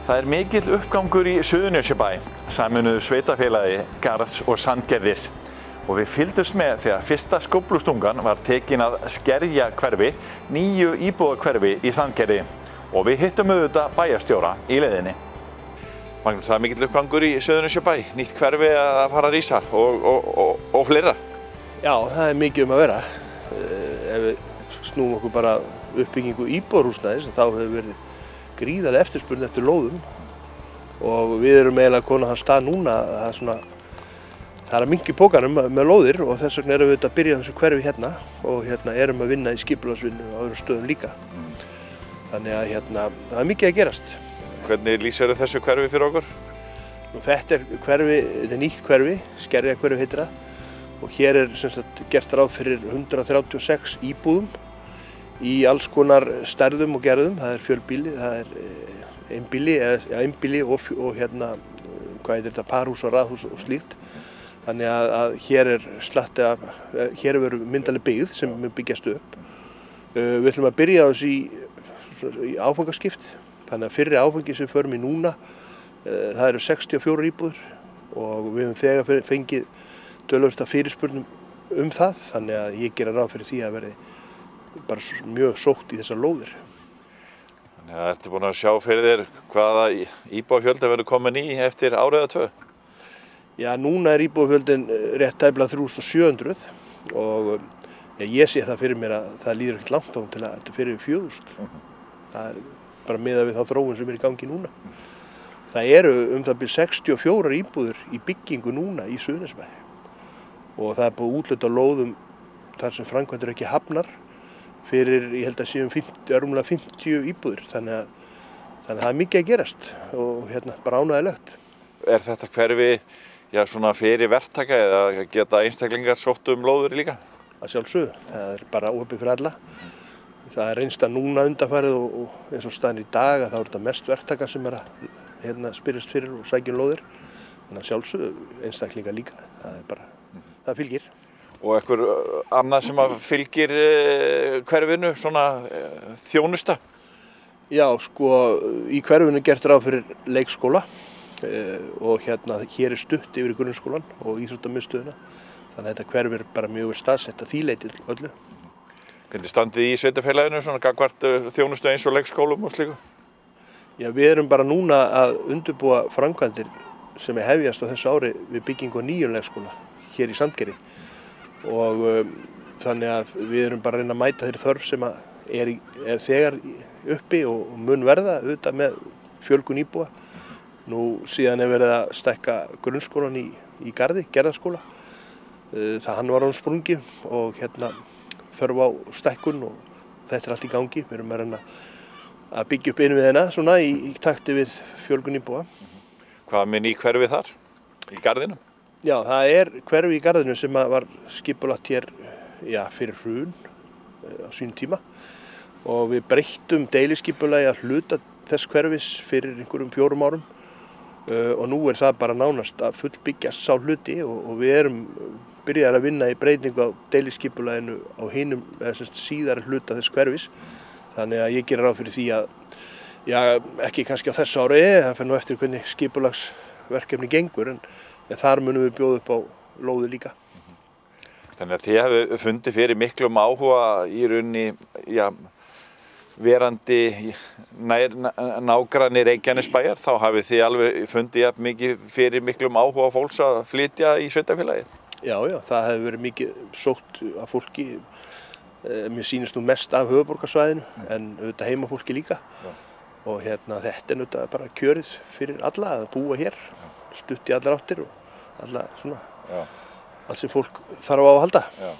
Það mikill uppgangur í Suðurnesjabæ, sameinuðu sveitarfélagi Garðs og Sandgerðis. Og við fylgdumst með þegar fyrsta skóflustungan var tekin að Skerjahverfi, 9 íbúðahverfi í Sandgerði. Og við hittum auðvitað bæjarstjóra í leiðinni. Magnús, það mikill uppgangur í Suðurnesjabæ, nýtt hverfi að fara að rísa og fleira. Já, það mikið að vera. Ef við snúum okkur bara uppbyggingu íbúðarhúsnæðis, þá hefur verið gríðarleg eftirspurn eftir lóðum og við erum eiginlega komin á þann stað núna að það er að minnka í pókanum með lóðir og þess vegna erum við að byrja þessu hverfi hérna og erum að vinna í skipulagsvinnu á öðrum stöðum líka. Þannig að það er mikið að gerast. Hvernig lýsir þessu hverfi fyrir okkur? Þetta er nýtt hverfi, Skerjahverfi heitir það, og hér er sem sagt gert ráð fyrir 136 íbúðum í alls konar stærðum og gerðum. Það er fjölbýli, það er einbýli og hvað heitir þetta, parhús og raðhús og slíkt. Þannig að hér er slatti af, hér hefur myndarleg byggð sem mun byggjast upp. Við ætlum að byrja á þessu í áfangaskipt. Þannig að fyrri áfangi sem við förum í núna, það eru 64 íbúður og við höfum þegar fengið töluvert af fyrirspurnum það. Þannig að ég gera ráð fyrir því að verði bara mjög sótt í þessar lóðir. Þannig að ertu búin að sjá fyrir þér hvaða íbúafjöldi verður komin í eftir árið eða 2? Já, núna er íbúafjöldin rétt tæplega 3700 og ég sé það fyrir mér að það líður ekkert langt á til að þetta fyrir 4000. Það er bara miðað við þá þróun sem er í gangi núna. Það eru það byrja 64 íbúður í byggingu núna í Suðurnesjabæ og það er búið að úthluta lóðum þar sem framkvæmdir ekki hafnar fyrir, ég held að séum rúmlega 50 íbúðir, þannig að það er mikið að gerast og bara ánægjulegt. Er þetta hverfi svona fyrir verktaka eða geta einstaklingar sótt lóður líka? Að sjálfsögðu, það er bara opið fyrir alla. Það er reynsla núna undanfarið og eins og staðan í dag að þá er þetta mest verktaka sem er að spyrjast fyrir og sækja lóðir. Þannig að sjálfsögðu einstaklingar líka, það fylgir. Og einhver annað sem fylgir hverfinu, svona þjónusta? Já, sko, í hverfinu er gert ráð fyrir leikskóla og hér er stutt yfir í grunnskólan og íþróttamiðstöðina. Þannig að þetta hverfi er bara mjög vel staðsett að því leyti öllu. Hvernig standið í sveitarfélaginu, svona gagnvart þjónustu eins og leikskólum og slíku? Já, við erum bara núna að undirbúa framkvæmdir sem hefjast á þessu ári við byggingu á nýjum leikskóla hér í Sandgerði. Og þannig að við erum bara að reyna að mæta þeirri þörf sem er þegar uppi og mun verða auðvitað með fjölgun íbúa. Nú síðan er verið að stækka grunnskólan í Garði, Gerðaskóla. Hann var án sprungi og þörf á stækkun og þetta er allt í gangi. Við erum að reyna að byggja upp innviðina svona í takti við fjölgun íbúa. Hvað með ný hverfi þar í Garðinum? Já, það er hverfi í Garðinu sem var skipulagt hér fyrir hrun á sínum tíma og við breyttum deiliskipulagi að hluta þess hverfis fyrir einhverjum 4 árum og nú er það bara nánast að fullbyggjast sá hluti og við erum byrjaðir að vinna í breytingu á deiliskipulaginu á hinum síðari hluta þess hverfis. Þannig að ég geri ráð fyrir því að, ekki kannski á þessu ári, það fer nú eftir hvernig skipulagsverkefni gengur, en þar munum við bjóða upp á lóði líka. Þannig að þið hefur fundið fyrir miklum áhuga í rauninni, verandi nágranni Reykjanesbæjar, þá hafið þið alveg fundið mikið fyrir miklum áhuga fólks að flytja í sveitarfélagið? Já, það hefur verið mikið sótt af fólki. Mér sýnist nú mest af höfuðborgarsvæðinu en auðvitað heimafólki líka. Já. Og þetta er auðvitað bara kjörið fyrir alla að búa hér, stutt í allar áttir og allt sem fólk þarf á að halda. Já.